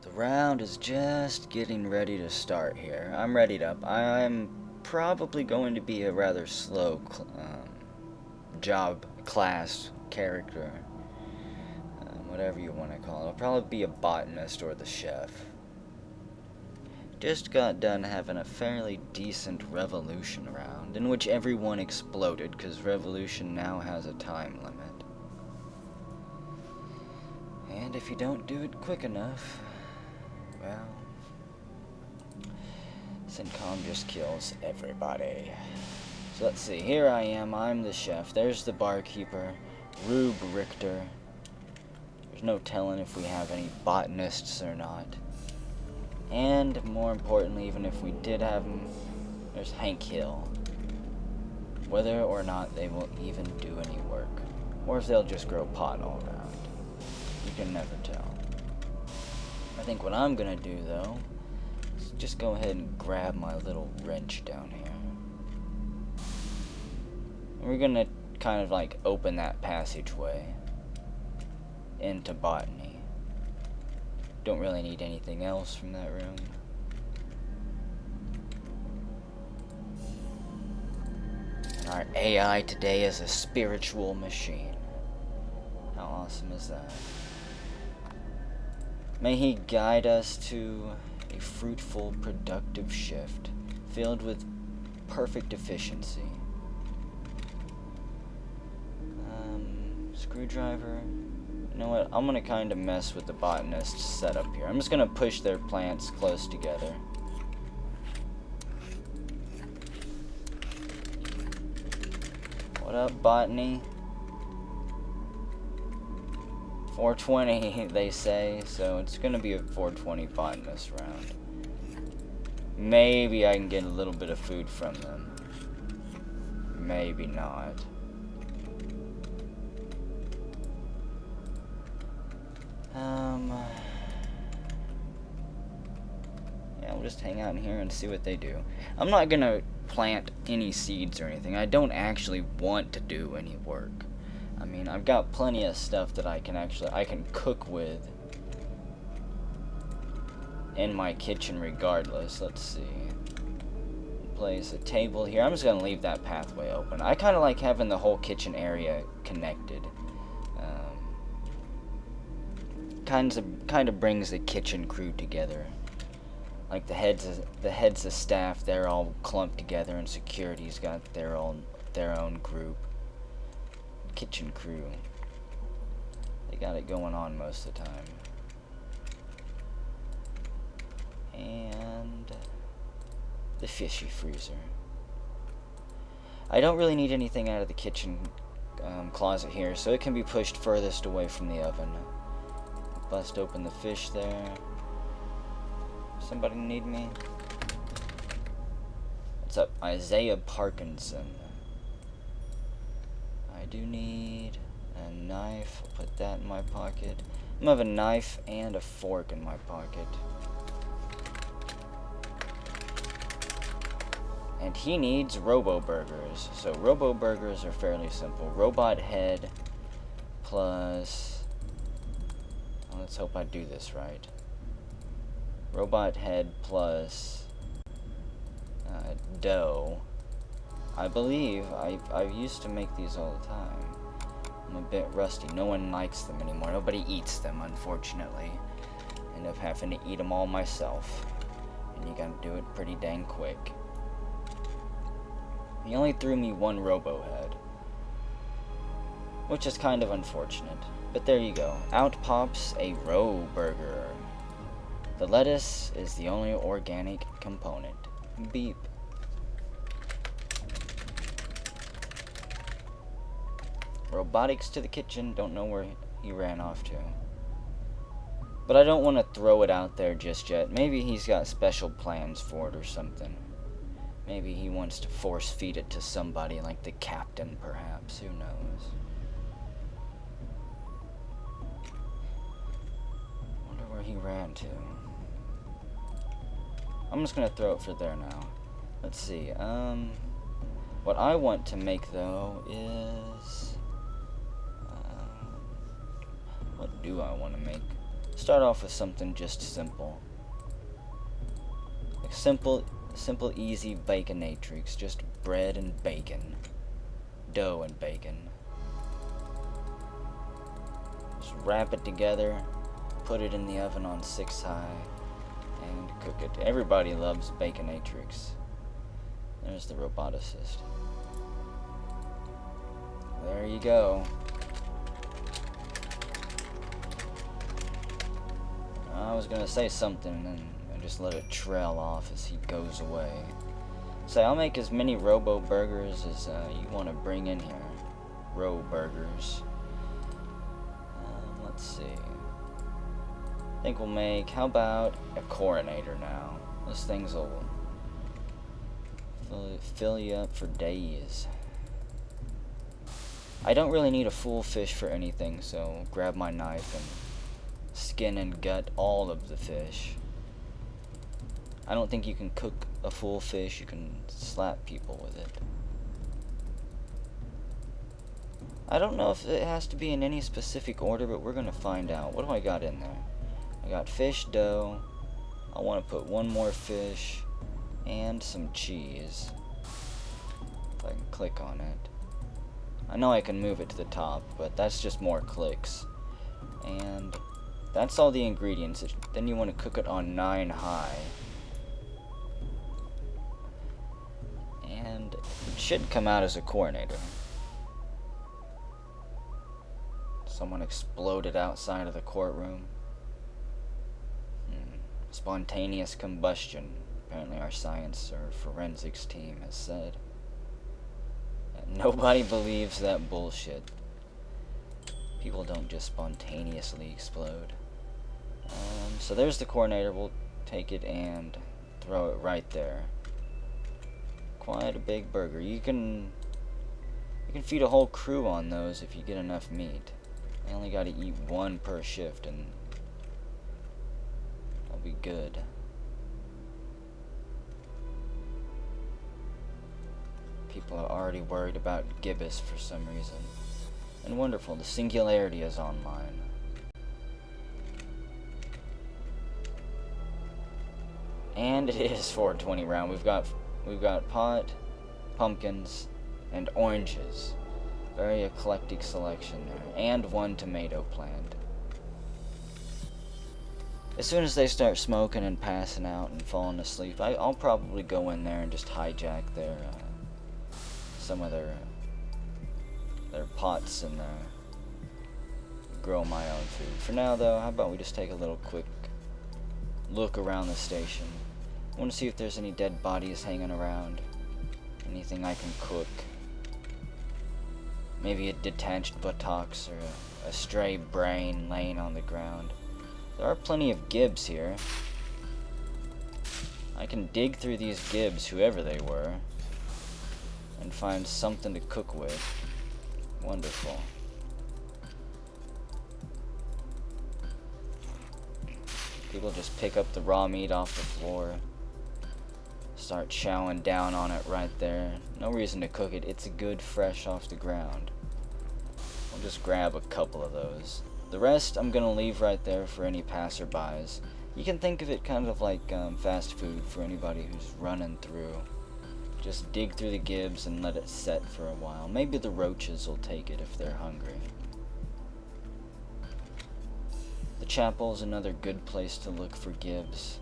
The round is just getting ready to start here. I'm readied up. I'm probably going to be a rather slow job, class, character, whatever you want to call it. I'll probably be a botanist or the chef. Just got done having a fairly decent revolution round, in which everyone exploded, because revolution now has a time limit. And if you don't do it quick enough, well, Syncom just kills everybody. So let's see, here I am, I'm the chef, there's the barkeeper, Rube Richter. There's no telling if we have any botanists or not. And more importantly, even if we did have them, there's Hank Hill. Whether or not they will even do any work, or if they'll just grow pot all around. You can never tell. I think what I'm gonna do though is just go ahead and grab my little wrench down here. And we're gonna kind of like open that passageway into botany. Don't really need anything else from that room. And our AI today is a spiritual machine. How awesome is that? May he guide us to a fruitful, productive shift, filled with perfect efficiency. Screwdriver. You know what? I'm gonna kind of mess with the botanist setup here. I'm just gonna push their plants close together. What up, botany? 420, they say, so it's gonna be a 420 botanist round. Maybe I can get a little bit of food from them. Maybe not. Yeah, we'll just hang out in here and see what they do. I'm not gonna plant any seeds or anything. I don't actually want to do any work. I mean, I've got plenty of stuff that I can cook with in my kitchen regardless. Let's see. Place a table here. I'm just gonna leave that pathway open. I kind of like having the whole kitchen area connected. Kind of brings the kitchen crew together. Like the heads of staff, they're all clumped together, and security's got their own group. Kitchen crew. They got it going on most of the time. And the fishy freezer. I don't really need anything out of the kitchen closet here, so it can be pushed furthest away from the oven. Bust open the fish there. Somebody need me? What's up? Isaiah Parkinson. I do need a knife. I'll put that in my pocket. I'm gonna have a knife and a fork in my pocket. And he needs Robo Burgers. So Robo Burgers are fairly simple. Robot head plus... let's hope I do this right. Robot head plus dough. I believe I used to make these all the time. I'm a bit rusty. No one likes them anymore. Nobody eats them, unfortunately. End up having to eat them all myself. And you gotta do it pretty dang quick. He only threw me one robo head, which is kind of unfortunate. But there you go. Out pops a row burger. The lettuce is the only organic component. Beep. Robotics to the kitchen. Don't know where he ran off to. But I don't want to throw it out there just yet. Maybe he's got special plans for it or something. Maybe he wants to force feed it to somebody like the captain, perhaps. Who knows? Wonder where he ran to. I'm just gonna throw it for there now. Let's see. What I want to make though is what do I want to make? Start off with something just simple. Like simple, easy baconatrix. Just bread and bacon. Dough and bacon. Just wrap it together, put it in the oven on 6 high, and cook it. Everybody loves baconatrix. There's the roboticist. There you go. I was gonna say something and I just let it trail off as he goes away. So I'll make as many Robo Burgers as you want to bring in here. Row Burgers. Let's see. I think we'll make, how about a Coronator now? Those things will fill you up for days. I don't really need a full fish for anything, so grab my knife and skin and gut all of the fish. I don't think you can cook a full fish, you can slap people with it. I don't know if it has to be in any specific order, but we're gonna find out. What do I got in there? I got fish dough. I want to put one more fish and some cheese. If I can click on it. I know I can move it to the top, but that's just more clicks. And that's all the ingredients. Then you want to cook it on 9 high. And it should come out as a Coronator. Someone exploded outside of the courtroom. Spontaneous combustion, apparently our science or forensics team has said. Nobody believes that bullshit. People don't just spontaneously explode. So there's the Coronator. We'll take it and throw it right there. Quite a big burger. You can feed a whole crew on those if you get enough meat. I only got to eat 1 per shift and I'll be good. People are already worried about gibbous for some reason. And wonderful, the Singularity is online. And it is 420 round. We've got pot, pumpkins, and oranges. Very eclectic selection there. And 1 tomato plant. As soon as they start smoking and passing out and falling asleep, I'll probably go in there and just hijack their some of their pots and grow my own food. For now, though, how about we just take a little quick look around the station. I want to see if there's any dead bodies hanging around. Anything I can cook. Maybe a detached buttocks or a stray brain laying on the ground. There are plenty of gibs here. I can dig through these gibs, whoever they were, and find something to cook with. Wonderful. People just pick up the raw meat off the floor, start chowing down on it right there. No reason to cook it. It's good fresh off the ground. I'll just grab a couple of those. The rest I'm gonna leave right there for any passerbys. You can think of it kind of like fast food for anybody who's running through. Just dig through the gibs and let it set for a while. Maybe the roaches will take it if they're hungry. The chapel's another good place to look for gibs.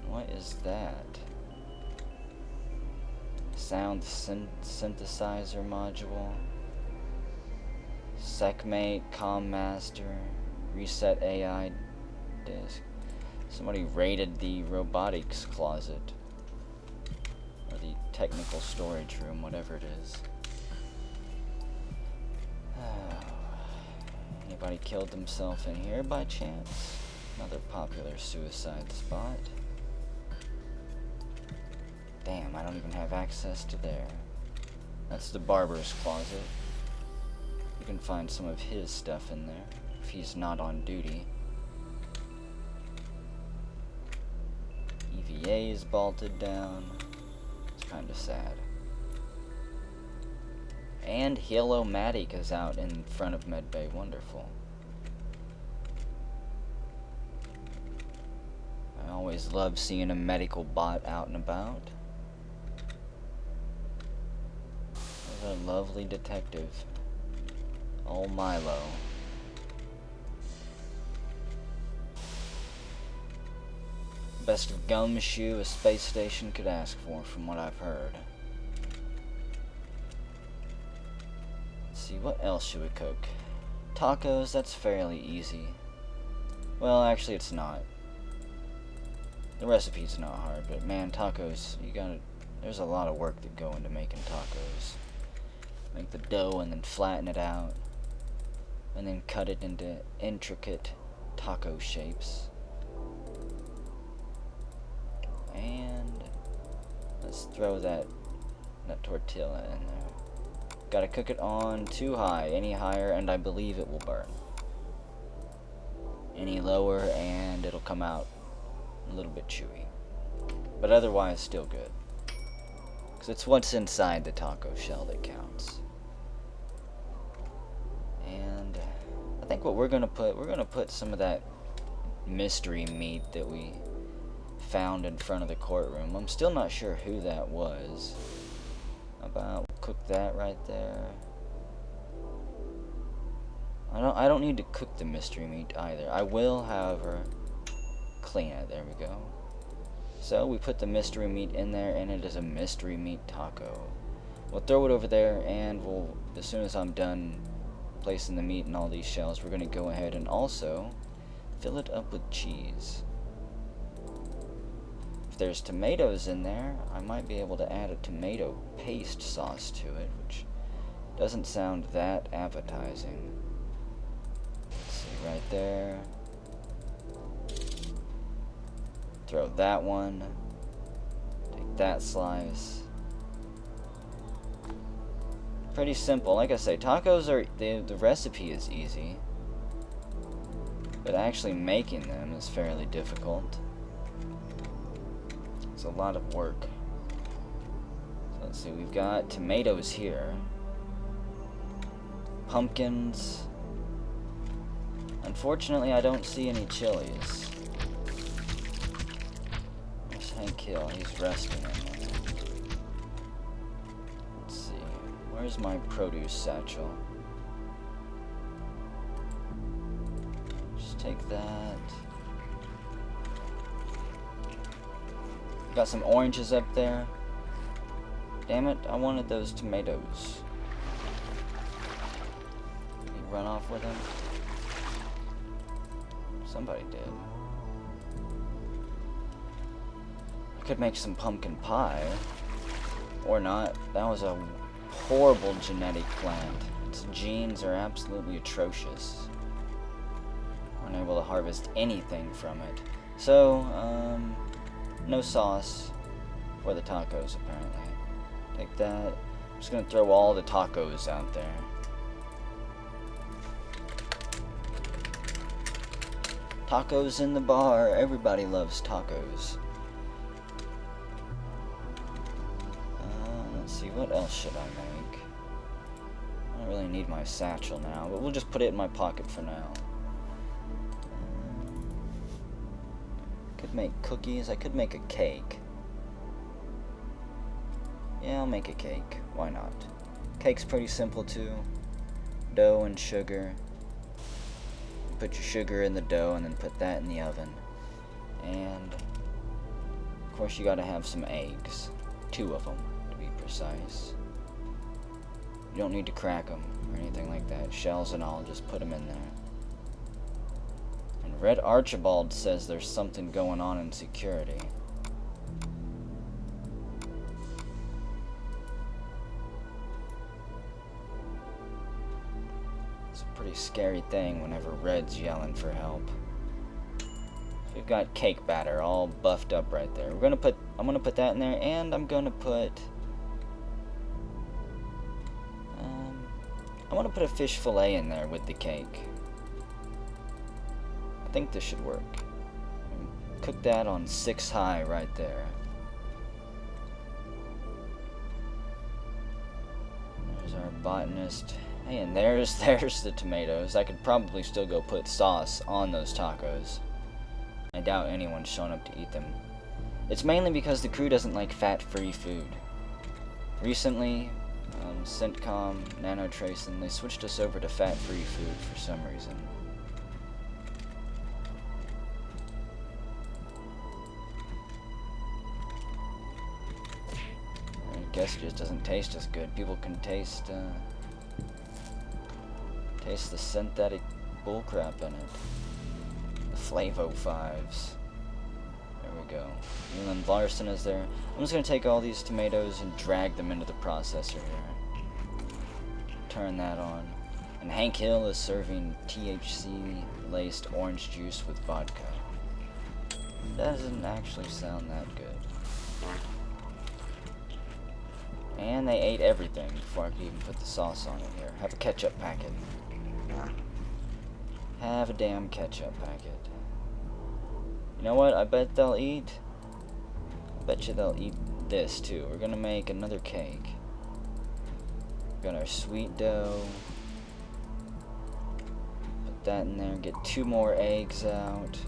What is that? Sound synthesizer module. Seckmate, comm master, reset AI disk. Somebody raided the robotics closet. Or the technical storage room, whatever it is. Anybody killed themselves in here by chance? Another popular suicide spot. Damn, I don't even have access to there. That's the barber's closet. You can find some of his stuff in there, if he's not on duty. EVA is bolted down. It's kind of sad. And Hello-Matic is out in front of Medbay. Wonderful. Always love seeing a medical bot out and about. What a lovely detective. Oh, Milo. Best of gumshoe a space station could ask for, from what I've heard. Let's see, what else should we cook? Tacos, that's fairly easy. Well, actually it's not. The recipe's not hard, but man, tacos, there's a lot of work that go into making tacos. Make the dough and then flatten it out. And then cut it into intricate taco shapes. And let's throw that tortilla in there. Gotta cook it on too high. Any higher and I believe it will burn. Any lower and it'll come out a little bit chewy. But otherwise still good. Because it's what's inside the taco shell that counts. And I think what we're gonna put some of that mystery meat that we found in front of the courtroom. I'm still not sure who that was. We'll cook that right there. I don't need to cook the mystery meat either. I will, however, clean it. There we go. So we put the mystery meat in there, and it is a mystery meat taco. We'll throw it over there, and as soon as I'm done placing the meat in all these shells, we're going to go ahead and also fill it up with cheese. If there's tomatoes in there, I might be able to add a tomato paste sauce to it, which doesn't sound that appetizing. Let's see, right there. Throw that one. Take that slice. Pretty simple. Like I say, tacos are, the recipe is easy, but actually making them is fairly difficult. It's a lot of work. So let's see, we've got tomatoes here. Pumpkins. Unfortunately, I don't see any chilies. There's Hank Hill, he's resting in there. Let's see, where's my produce satchel? Just take that. Got some oranges up there. Damn it, I wanted those tomatoes. Did he run off with them? Somebody did. I could make some pumpkin pie. Or not. That was a horrible genetic plant. Its genes are absolutely atrocious. Unable to harvest anything from it. So, no sauce for the tacos, apparently. Take that. I'm just gonna throw all the tacos out there. Tacos in the bar. Everybody loves tacos. Let's see, what else should I make? I don't really need my satchel now, but we'll just put it in my pocket for now. Could make cookies. I could make a cake. Yeah, I'll make a cake. Why not? Cake's pretty simple too. Dough and sugar. Put your sugar in the dough and then put that in the oven. And of course you gotta have some eggs. 2 of them to be precise. You don't need to crack them or anything like that. Shells and all, just put them in there. And Red Archibald says there's something going on in security. It's a pretty scary thing whenever Red's yelling for help. So we've got cake batter all buffed up right there. I'm gonna put that in there, and I'm gonna put a fish fillet in there with the cake. I think this should work. Cook that on 6 high right there. There's our botanist. Hey, and there's the tomatoes. I could probably still go put sauce on those tacos. I doubt anyone's shown up to eat them. It's mainly because the crew doesn't like fat-free food. Recently, Centcom, Nanotrace, and they switched us over to fat-free food for some reason. I guess it just doesn't taste as good. People can taste the synthetic bullcrap in it. The Flavo 5s. There we go. And then Larson is there. I'm just going to take all these tomatoes and drag them into the processor here. Turn that on. And Hank Hill is serving THC-laced orange juice with vodka. Doesn't actually sound that good. And they ate everything before I could even put the sauce on it here. Have a ketchup packet. Have a damn ketchup packet. You know what? I bet they'll eat. I bet you they'll eat this too. We're gonna make another cake. We got our sweet dough. Put that in there. Get 2 more eggs out.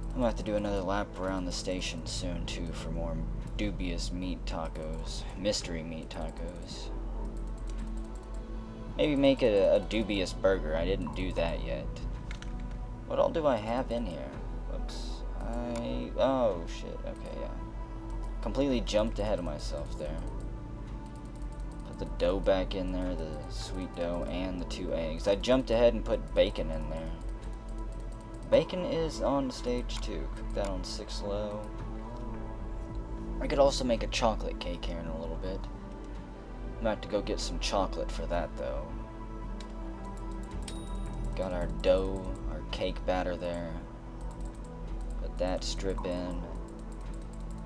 I'm gonna have to do another lap around the station soon too for more dubious meat tacos, mystery meat tacos. Maybe make it a dubious burger. I didn't do that yet. What all do I have in here? Whoops. Oh shit. Okay, yeah. Completely jumped ahead of myself there. Put the dough back in there, the sweet dough and the 2 eggs. I jumped ahead and put bacon in there. Bacon is on stage 2. Cook that on 6 low. I could also make a chocolate cake here in a little bit. I'm gonna have to go get some chocolate for that though. Got our dough, our cake batter there. Put that strip in.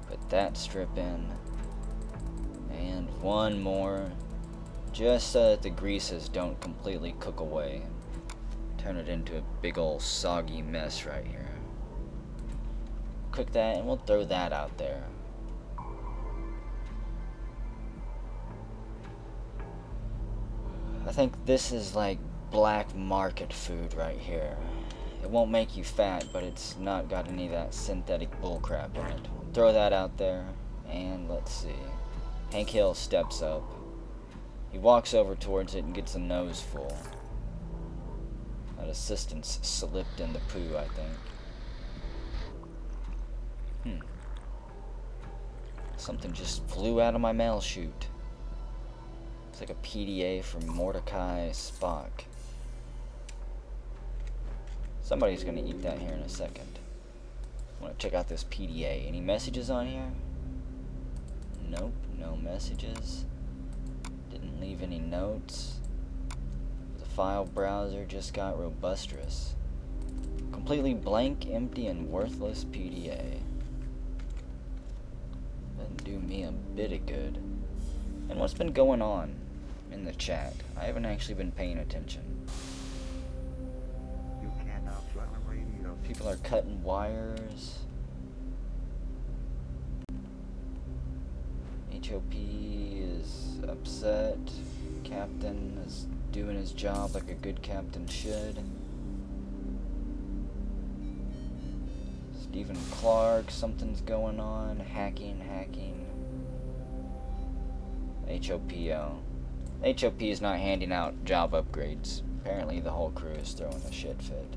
Put that strip in. And 1 more. Just so that the greases don't completely cook away. Turn it into a big old soggy mess right here. Cook that and we'll throw that out there. I think this is like black market food right here. It won't make you fat, but it's not got any of that synthetic bullcrap in it. We'll throw that out there, and let's see. Hank Hill steps up. He walks over towards it and gets a nose full. That assistant's slipped in the poo, I think. Something just flew out of my mail chute. It's like a PDA from Mordecai Spock. Somebody's gonna eat that here in a second. I wanna check out this PDA. Any messages on here? Nope, no messages. Didn't leave any notes. The file browser just got robustrous. Completely blank, empty, and worthless PDA. Doesn't do me a bit of good. And what's been going on in the chat? I haven't actually been paying attention. You cannot fly on radio. People are cutting wires. HOP is upset. Captain is doing his job like a good captain should. Stephen Clark, something's going on. Hacking. HOPO. HOP is not handing out job upgrades. Apparently the whole crew is throwing a shit fit.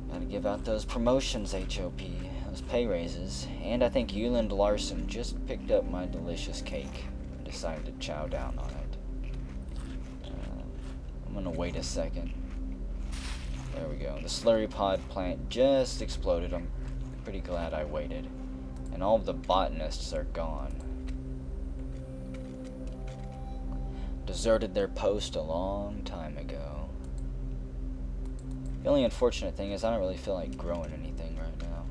Gotta give out those promotions, HOP. Those pay raises. And I think Euland Larson just picked up my delicious cake and decided to chow down on it. I'm gonna wait a second. There we go. The slurry pod plant just exploded. I'm pretty glad I waited. And all of the botanists are gone. Deserted their post a long time ago. The only unfortunate thing is I don't really feel like growing anything right now.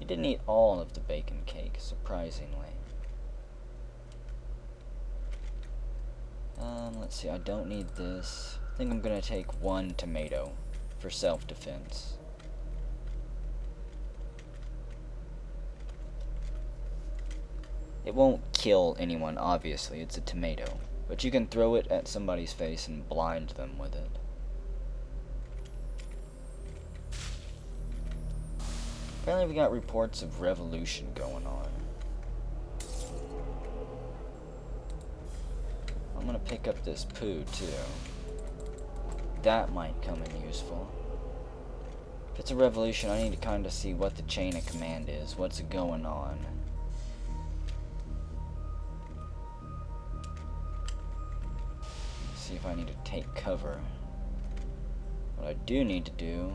He didn't eat all of the bacon cake, surprisingly. Let's see, I don't need this. I think I'm gonna take 1 tomato for self-defense. It won't kill anyone, obviously, it's a tomato, But you can throw it at somebody's face and blind them with it. Apparently we got reports of revolution going on. I'm gonna pick up this poo too. That might come in useful. If it's a revolution, I need to kind of see what the chain of command is. What's going on? See if I need to take cover. What I do need to do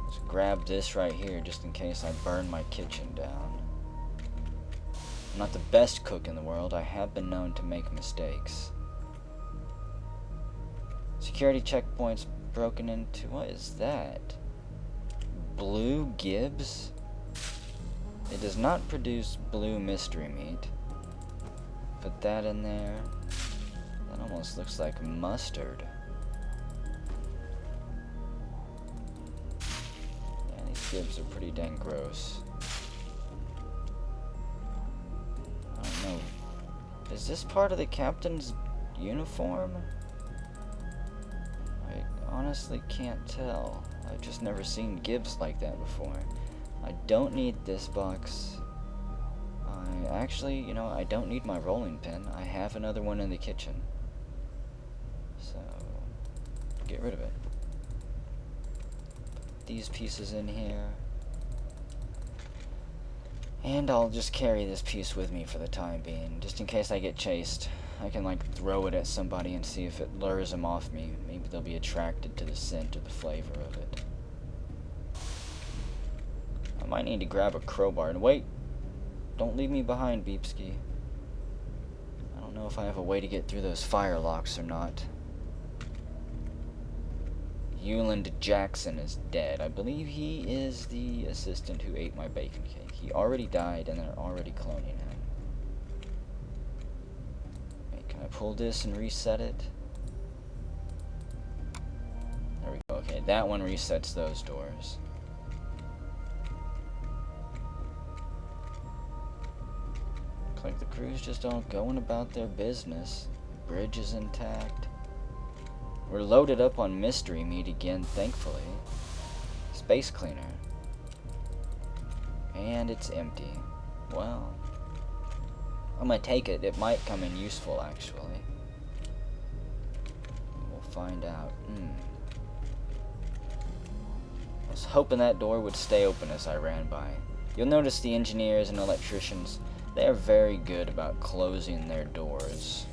is grab this right here just in case I burn my kitchen down. I'm not the best cook in the world. I have been known to make mistakes. Security checkpoints broken into. What is that? Blue Gibbs? It does not produce blue mystery meat. Put that in there. That almost looks like mustard. Yeah, these Gibbs are pretty dang gross. I don't know. Is this part of the captain's uniform? I honestly can't tell. I've just never seen Gibbs like that before. I don't need this box. Actually, you know, I don't need my rolling pin. I have another one in the kitchen. So, get rid of it. Put these pieces in here. And I'll just carry this piece with me for the time being, just in case I get chased. I can, like, throw it at somebody and see if it lures them off me. Maybe they'll be attracted to the scent or the flavor of it. I might need to grab a crowbar. And wait! Don't leave me behind, Beepski. I don't know if I have a way to get through those fire locks or not. Euland Jackson is dead. I believe he is the assistant who ate my bacon cake. He already died and they're already cloning him. Wait, can I pull this and reset it? There we go. Okay, that one resets those doors. Looks like the crew's just all going about their business. Bridge is intact. We're loaded up on mystery meat again, thankfully. Space cleaner. And it's empty. Well, I'm gonna take it. It might come in useful, actually. We'll find out. I was hoping that door would stay open as I ran by. You'll notice the engineers and electricians, they are very good about closing their doors.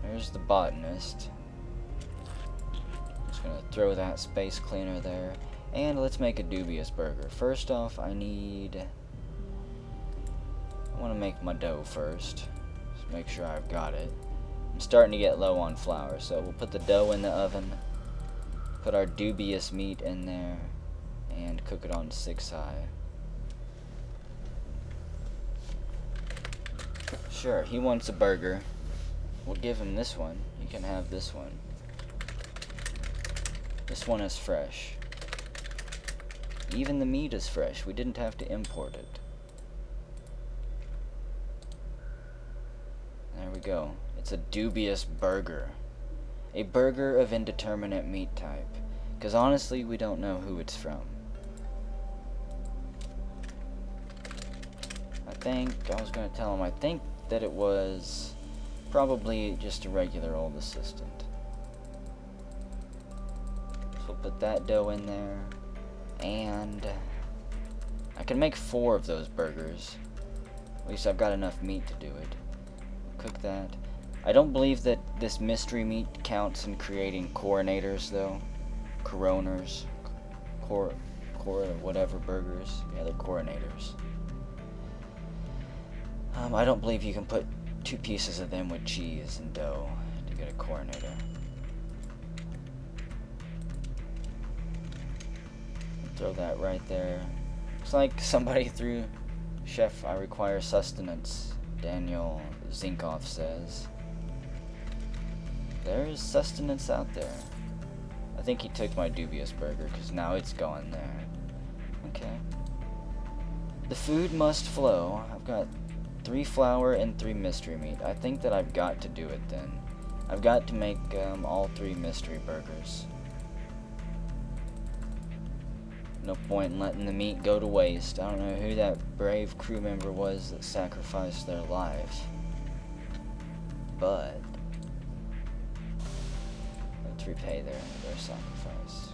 There's the botanist. Just gonna throw that space cleaner there. And let's make a dubious burger. First off, I want to make my dough first. Just make sure I've got it. I'm starting to get low on flour, so we'll put the dough in the oven. Put our dubious meat in there. And cook it on 6 high. Sure, he wants a burger. We'll give him this one. You can have this one. This one is fresh. Even the meat is fresh. We didn't have to import it. There we go. It's a dubious burger. A burger of indeterminate meat type. Because honestly, we don't know who it's from. I was going to tell him, I think that it was probably just a regular old assistant. So we'll put that dough in there. And I can make 4 of those burgers. At least I've got enough meat to do it. Cook that. I don't believe that this mystery meat counts in creating coronators, though. Coroners. Whatever burgers. Yeah, they're coronators. I don't believe you can put 2 pieces of them with cheese and dough to get a coronator. Throw that right there. Looks like somebody threw Chef, I require sustenance, Daniel Zinkoff says. There's sustenance out there. I think he took my dubious burger because now it's gone there. Okay. The food must flow. I've got 3 flour and 3 mystery meat. I think that I've got to do it then. I've got to make all 3 mystery burgers. No point in letting the meat go to waste. I don't know who that brave crew member was that sacrificed their lives. But let's repay their sacrifice.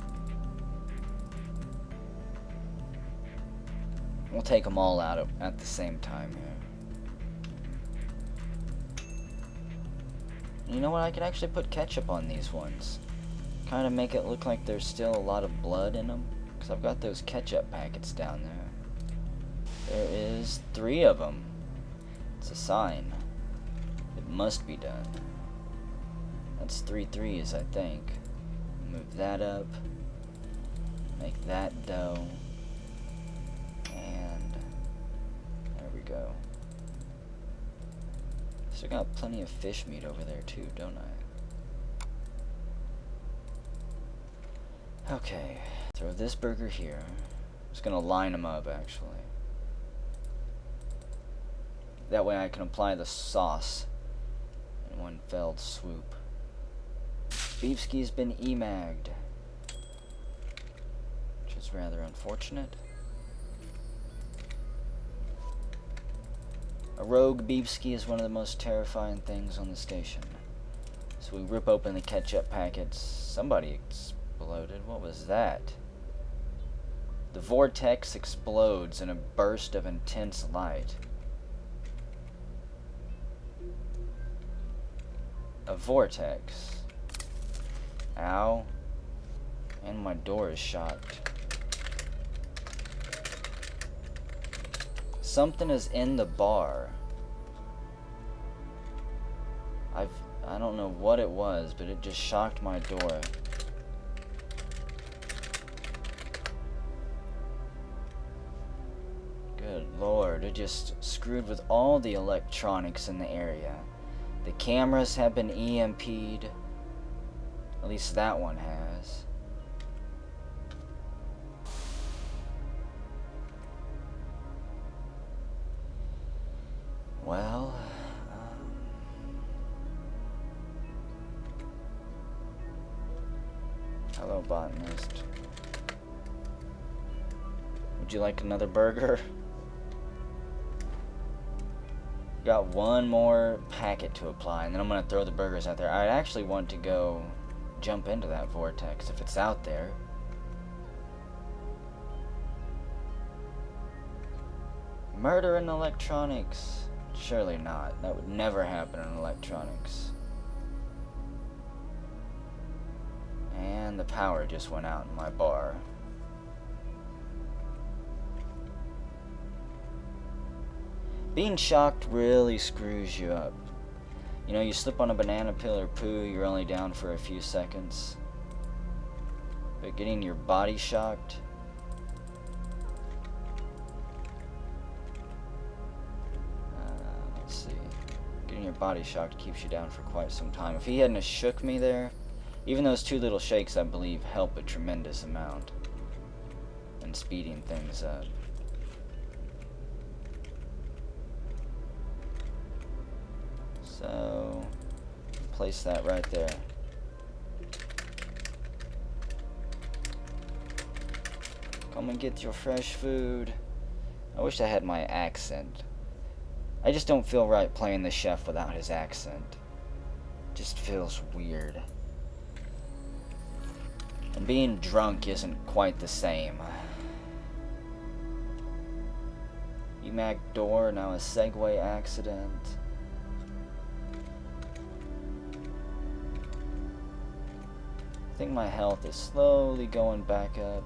We'll take them all out at the same time here. You know what? I could actually put ketchup on these ones. Kind of make it look like there's still a lot of blood in them. Because I've got those ketchup packets down there. There is 3 of them. It's a sign. It must be done. That's 3 threes, I think. Move that up. Make that dough. And there we go. Still got plenty of fish meat over there too, don't I? Okay, throw this burger here. Just gonna line them up actually. That way I can apply the sauce in one fell swoop. Beefski's been emagged, which is rather unfortunate. A rogue beefski is one of the most terrifying things on the station. So we rip open the ketchup packets. Somebody exploded. What was that? The vortex explodes in a burst of intense light. A vortex. Ow. And my door is shot. Something is in the bar. I don't know what it was, but it just shocked my door. Good lord, it just screwed with all the electronics in the area. The cameras have been EMP'd. At least that one has. Well, hello, botanist. Would you like another burger? Got one more packet to apply, and then I'm gonna throw the burgers out there. I actually want to go jump into that vortex if it's out there. Murder in electronics. Surely not. That would never happen in electronics. And the power just went out in my bar. Being shocked really screws you up. You know, you slip on a banana peel or poo, you're only down for a few seconds. But getting your body shocked... your body shocked keeps you down for quite some time. If he hadn't have shook me there, even those 2 little shakes, I believe, help a tremendous amount in speeding things up. So, place that right there. Come and get your fresh food. I wish I had my accent. I just don't feel right playing the chef without his accent. It just feels weird. And being drunk isn't quite the same. EMAG door, now a Segway accident. I think my health is slowly going back up.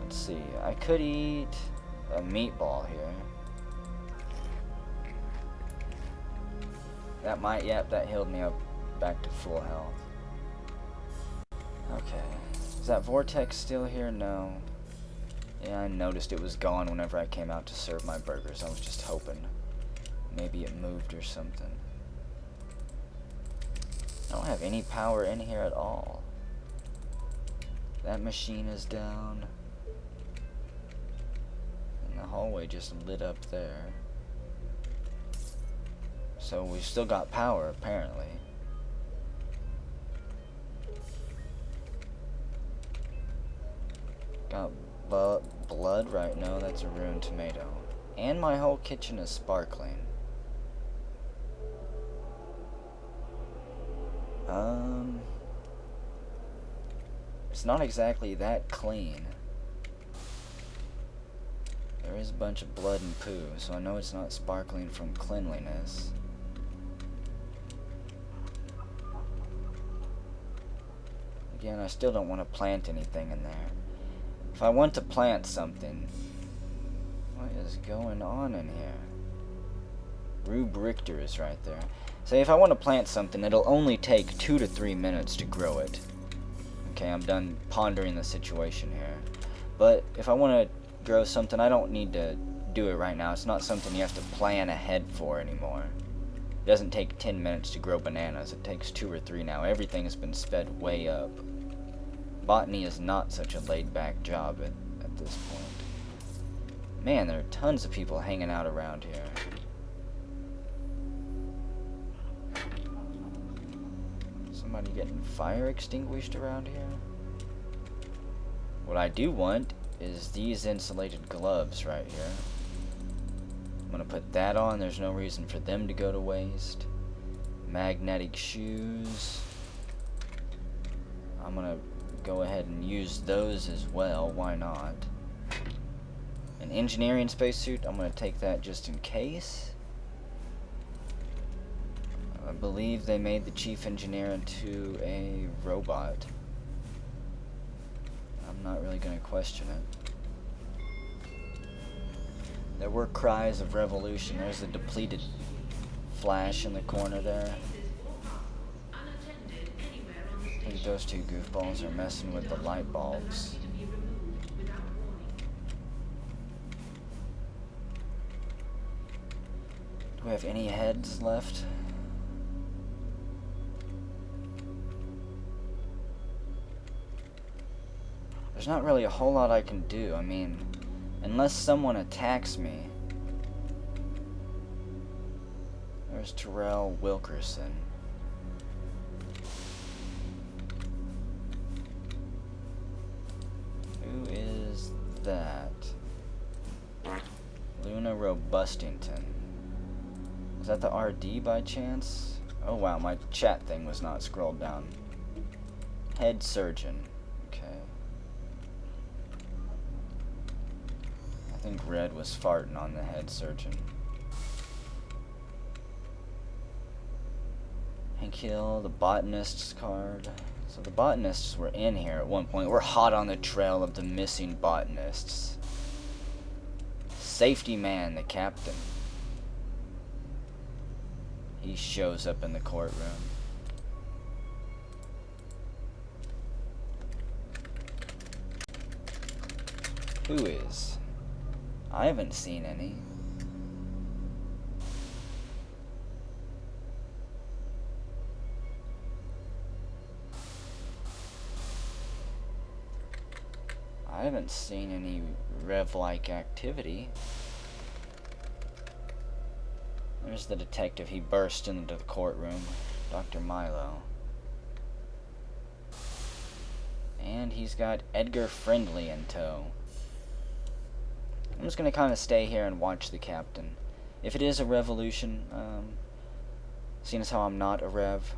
Let's see, I could eat a meatball here. That might, yep, that healed me up back to full health. Okay. Is that vortex still here? No. Yeah, I noticed it was gone whenever I came out to serve my burgers. I was just hoping maybe it moved or something. I don't have any power in here at all. That machine is down. hallway just lit up there. So we've still got power, apparently. Got blood, right? No, that's a ruined tomato. And my whole kitchen is sparkling. It's not exactly that clean. There is a bunch of blood and poo, so I know it's not sparkling from cleanliness. Again, I still don't want to plant anything in there. If I want to plant something, what is going on in here? Rube Richter is right there. Say, if I want to plant something, it'll only take 2 to 3 minutes to grow it. Okay, I'm done pondering the situation here. But if I want to grow something, I don't need to do it right now. It's not something you have to plan ahead for anymore. It doesn't take 10 minutes to grow bananas. It takes 2 or 3 now. Everything has been sped way up. Botany is not such a laid-back job at this point. Man, there are tons of people hanging out around here. Somebody getting fire extinguished around here? What I do want is these insulated gloves right here. I'm gonna put that on. There's no reason for them to go to waste. Magnetic shoes. I'm gonna go ahead and use those as well. Why not? An engineering spacesuit. I'm gonna take that just in case. I believe they made the chief engineer into a robot. I'm not really going to question it. There were cries of revolution. There's a depleted Flash in the corner there. I think those two goofballs are messing with the light bulbs. Do we have any heads left? There's not really a whole lot I can do. I mean, unless someone attacks me. There's Terrell Wilkerson. Who is that? Luna Robustington. Is that the RD by chance? Oh wow, my chat thing was not scrolled down. Head surgeon. Okay. I think Red was farting on the head surgeon. Hank Hill, the botanist's card. So the botanists were in here at one point. We're hot on the trail of the missing botanists. Safety man, the captain. He shows up in the courtroom. Who is? I haven't seen any. I haven't seen any Rev-like activity. There's the detective. He burst into the courtroom. Dr. Milo. And he's got Edgar Friendly in tow. I'm just going to kind of stay here and watch the captain. If it is a revolution, seeing as how I'm not a Rev,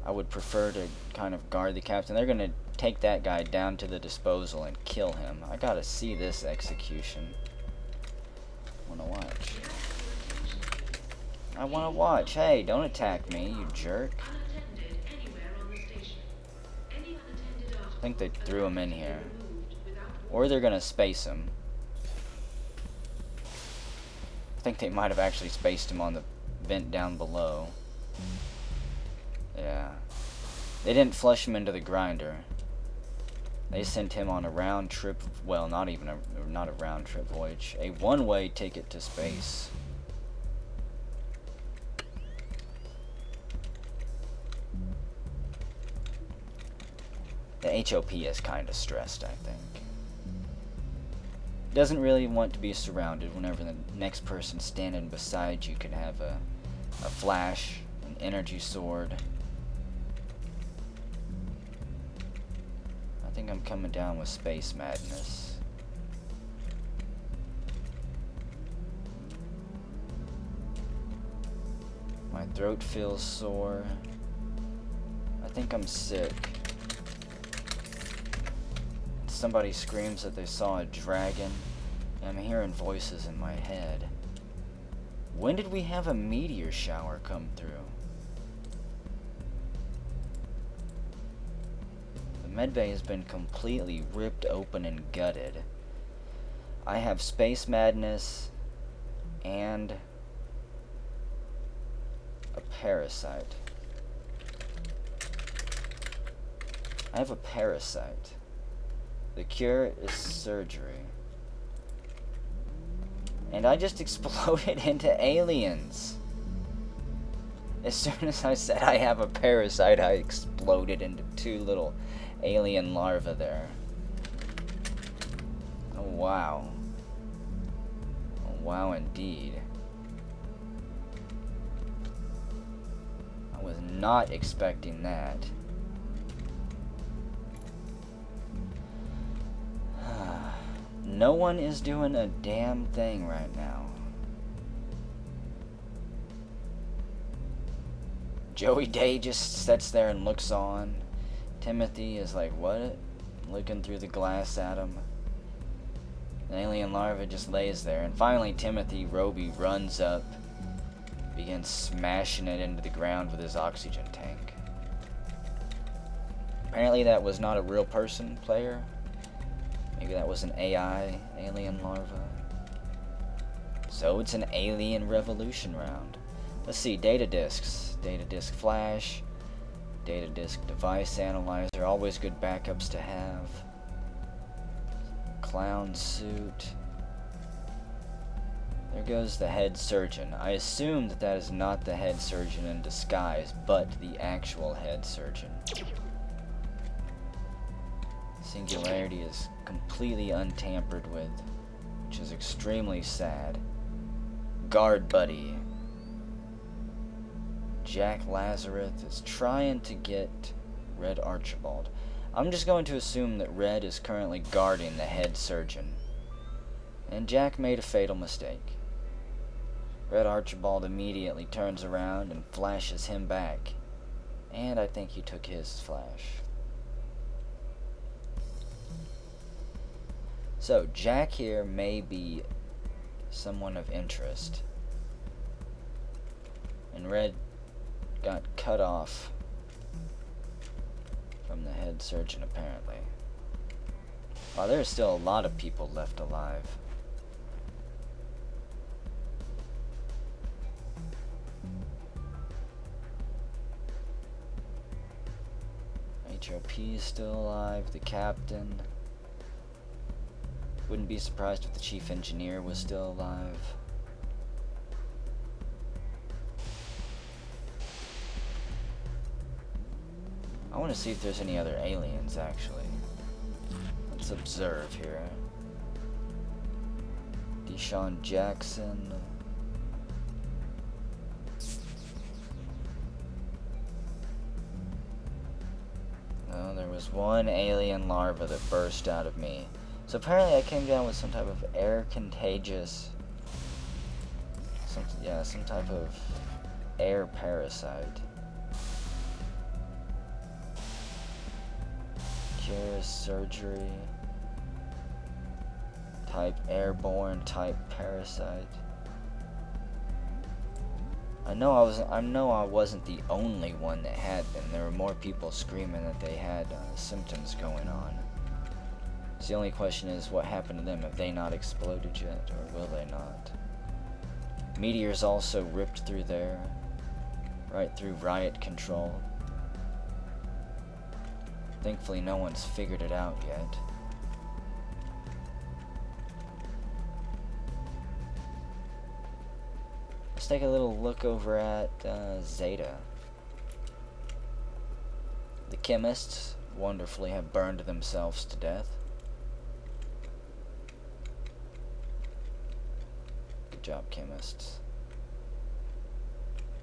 I would prefer to kind of guard the captain. They're going to take that guy down to the disposal and kill him. I gotta see this execution. I wanna watch. I wanna watch. Hey, don't attack me, you jerk. I think they threw him in here. Or they're gonna space him. I think they might have actually spaced him on the vent down below. Yeah. They didn't flush him into the grinder. They sent him on a round trip, well, not a round trip voyage, a one-way ticket to space. The HOP is kind of stressed, I think. doesn't really want to be surrounded whenever the next person standing beside you could have a flash, an energy sword. I think I'm coming down with space madness. My throat feels sore. I think I'm sick. Somebody screams that they saw a dragon. I'm hearing voices in my head. When did we have a meteor shower come through? The medbay has been completely ripped open and gutted. I have space madness and a parasite. I have a parasite. The cure is surgery. And I just exploded into aliens. As soon as I said I have a parasite, I exploded into 2 little alien larvae there. Oh wow. Oh wow indeed. I was not expecting that. No one is doing a damn thing right now. Joey Day just sits there and looks on. Timothy is like, what? Looking through the glass at him. An alien larva just lays there. And finally Timothy Roby runs up, begins smashing it into the ground with his oxygen tank. Apparently that was not a real person player. Maybe that was an AI, alien larva. So it's an alien revolution round. Let's see, data disks. Data disk flash. Data disk device analyzer. Always good backups to have. Clown suit. There goes the head surgeon. I assume that that is not the head surgeon in disguise, but the actual head surgeon. Singularity is completely untampered with, which is extremely sad. Guard buddy. Jack Lazarus is trying to get Red Archibald. I'm just going to assume that Red is currently guarding the head surgeon. And Jack made a fatal mistake. Red Archibald immediately turns around and flashes him back. And I think he took his flash. So, Jack here may be someone of interest. And Red got cut off from the head surgeon, apparently. Wow, there's still a lot of people left alive. HOP is still alive, the captain. Wouldn't be surprised if the chief engineer was still alive. I want to see if there's any other aliens, actually. Let's observe here. Deshaun Jackson. Oh, there was one alien larva that burst out of me. So apparently I came down with some type of air contagious, some type of air parasite. Cure surgery. Type airborne type parasite. I know I wasn't the only one that had them. There were more people screaming that they had symptoms going on. So the only question is, what happened to them? Have they not exploded yet, or will they not? Meteors also ripped through there, right through riot control. Thankfully, no one's figured it out yet. Let's take a little look over at Zeta. The chemists wonderfully have burned themselves to death. job, chemists.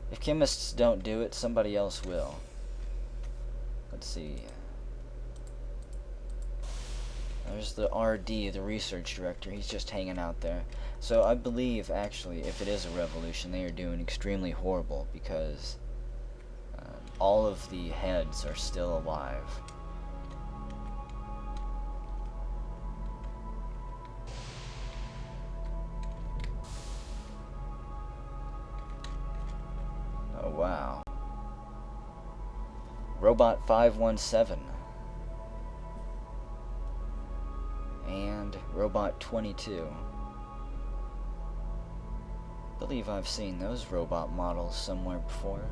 If chemists don't do it, somebody else will. Let's see. There's the RD, the research director. He's just hanging out there. So I believe, actually, if it is a revolution, they are doing extremely horrible because all of the heads are still alive. Oh, wow. Robot 517. And Robot 22. I believe I've seen those robot models somewhere before.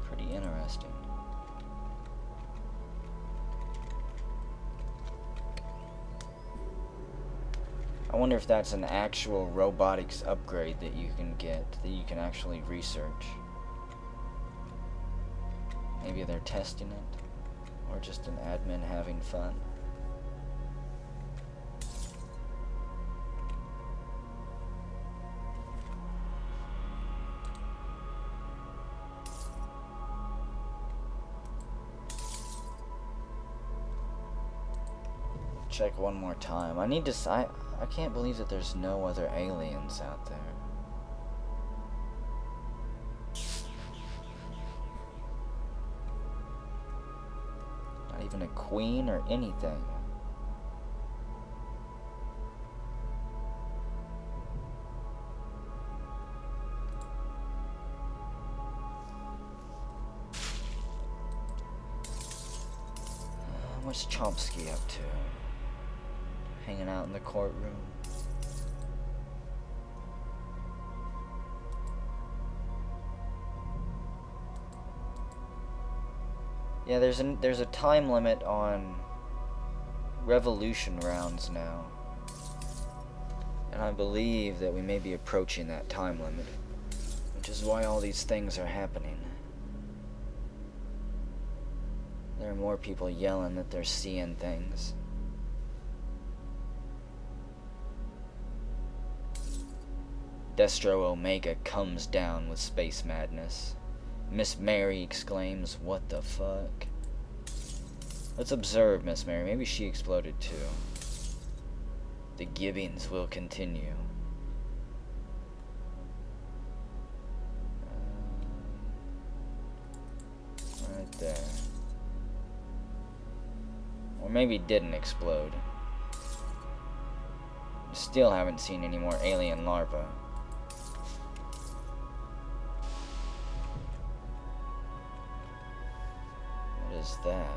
Pretty interesting. I wonder if that's an actual robotics upgrade that you can get, that you can actually research. Maybe they're testing it, or just an admin having fun. Check one more time. I need to. I can't believe that there's no other aliens out there. Not even a queen or anything. What's Chomsky up to? Hanging out in the courtroom. Yeah, there's a time limit on revolution rounds now. And I believe that we may be approaching that time limit, which is why all these things are happening. There are more people yelling that they're seeing things. Destro Omega comes down with space madness. Miss Mary exclaims, "What the fuck?" Let's observe Miss Mary. Maybe she exploded too. The gibbings will continue. Right there. Or maybe it didn't explode. Still haven't seen any more alien larvae. What is that?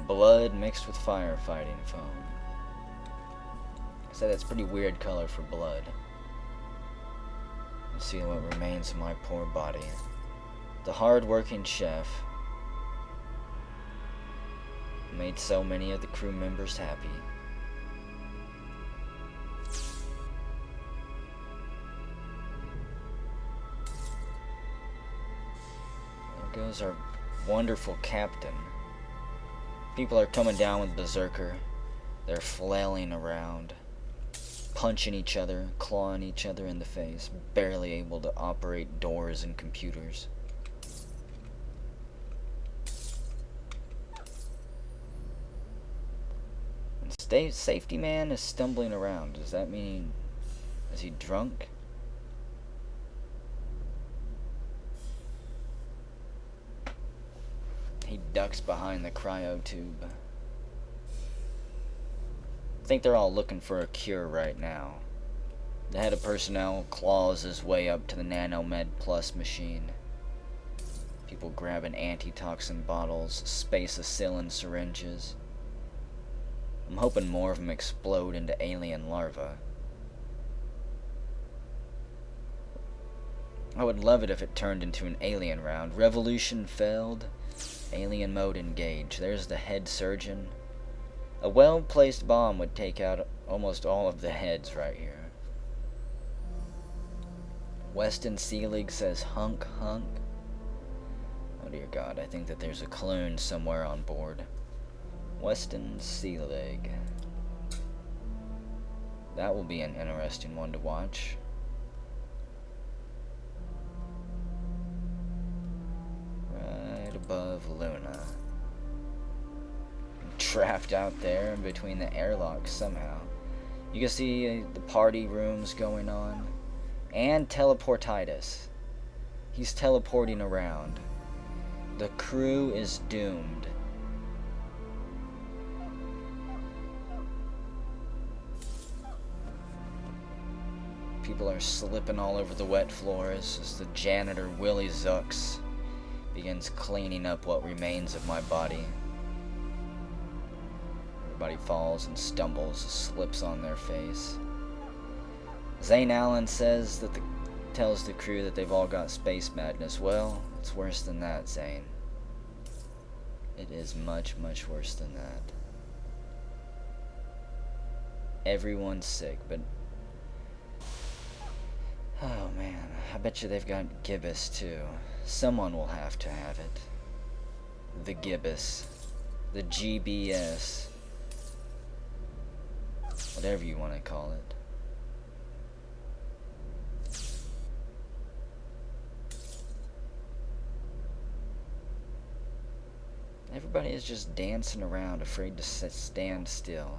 Blood mixed with firefighting foam. I said that's pretty weird color for blood. Let's see what remains of my poor body. The hard-working chef made so many of the crew members happy. There goes our wonderful captain. People are coming down with Berserker. They're flailing around, punching each other, clawing each other in the face, barely able to operate doors and computers. And safety man is stumbling around. Does that mean, is he drunk? He ducks behind the cryo tube. I think they're all looking for a cure right now. The head of personnel claws his way up to the Nanomed Plus machine. People grabbing antitoxin bottles, spacicillin syringes. I'm hoping more of them explode into alien larvae. I would love it if it turned into an alien round. Revolution failed. Alien mode engaged. There's the head surgeon. A well-placed bomb would take out almost all of the heads right here. Weston Seelig says hunk hunk. Oh dear God, I think that there's a clone somewhere on board. Weston Seelig. That will be an interesting one to watch. Right above Luna. Trapped out there in between the airlocks somehow. You can see the party rooms going on. And teleportitis. He's teleporting around. The crew is doomed. People are slipping all over the wet floors as the janitor Willie Zucks begins cleaning up what remains of my body. Everybody falls and stumbles, slips on their face. Zane Allen says that tells the crew that they've all got space madness. Well, it's worse than that, Zane. It is much, much worse than that. Everyone's sick, but oh man, I bet you they've got gibbous too. Someone will have to have it. The gibbous. The GBS. Whatever you want to call it. Everybody is just dancing around, afraid to stand still.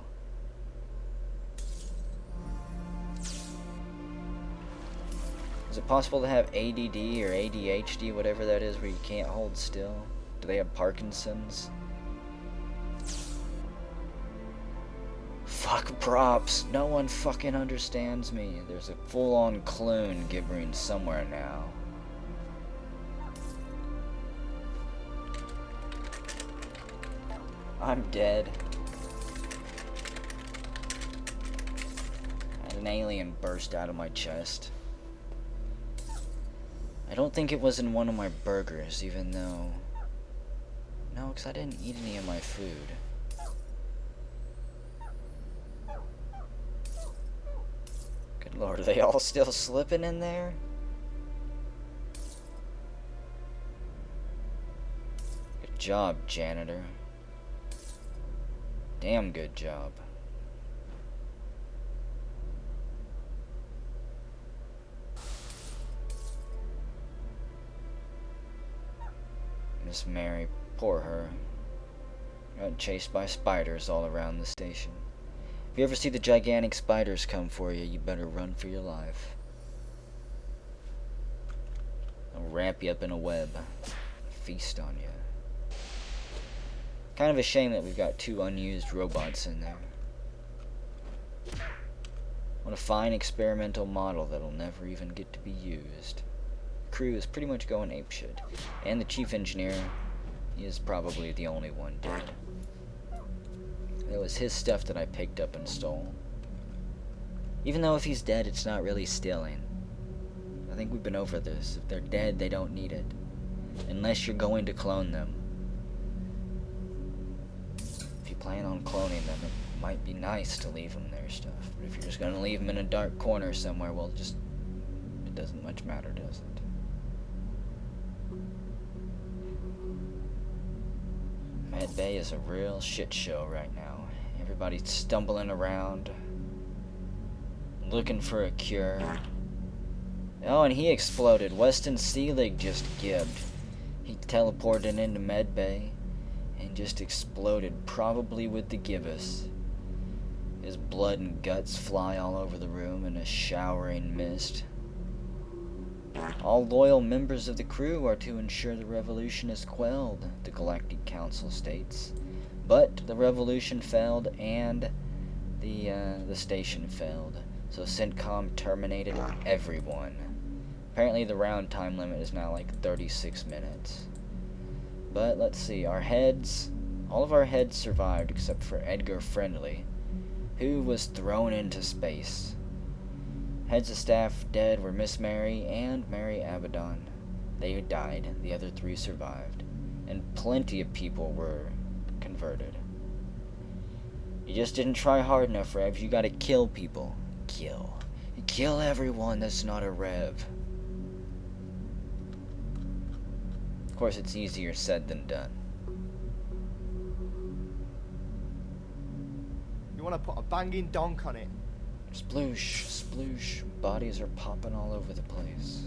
Is it possible to have ADD or ADHD, whatever that is, where you can't hold still? Do they have Parkinson's? Fuck props. No one fucking understands me. There's a full-on clone gibbering somewhere now. I'm dead. I had an alien burst out of my chest. I don't think it was in one of my burgers, even though... No, because I didn't eat any of my food. Good lord, are they all still slipping in there? Good job, janitor. Damn good job. Miss Mary, poor her. Got chased by spiders all around the station. If you ever see the gigantic spiders come for you, you better run for your life. They'll wrap you up in a web. Feast on you. Kind of a shame that we've got 2 unused robots in there. What a fine experimental model that'll never even get to be used. The crew is pretty much going apeshit. And the chief engineer, he is probably the only one dead. It was his stuff that I picked up and stole. Even though if he's dead, it's not really stealing. I think we've been over this. If they're dead, they don't need it. Unless you're going to clone them. If you plan on cloning them, it might be nice to leave them their stuff. But if you're just going to leave them in a dark corner somewhere, well, just... it doesn't much matter, does it? Med Bay is a real shit show right now. Everybody's stumbling around, looking for a cure. Oh, and he exploded. Weston Seelig just gibbed. He teleported into Med Bay and just exploded, probably with the gibbous. His blood and guts fly all over the room in a showering mist. All loyal members of the crew are to ensure the revolution is quelled, the Galactic Council states. But the revolution failed and the station failed, so CENTCOM terminated everyone. Apparently the round time limit is now like 36 minutes. But let's see, our heads, all of our heads survived except for Edgar Friendly, who was thrown into space. Heads of staff dead were Miss Mary and Mary Abaddon. They died, the other 3 survived, and plenty of people were converted. You just didn't try hard enough, Rev. You gotta kill people. Kill. Kill everyone that's not a Rev. Of course, it's easier said than done. You want to put a banging donk on it? Sploosh, sploosh. Bodies are popping all over the place.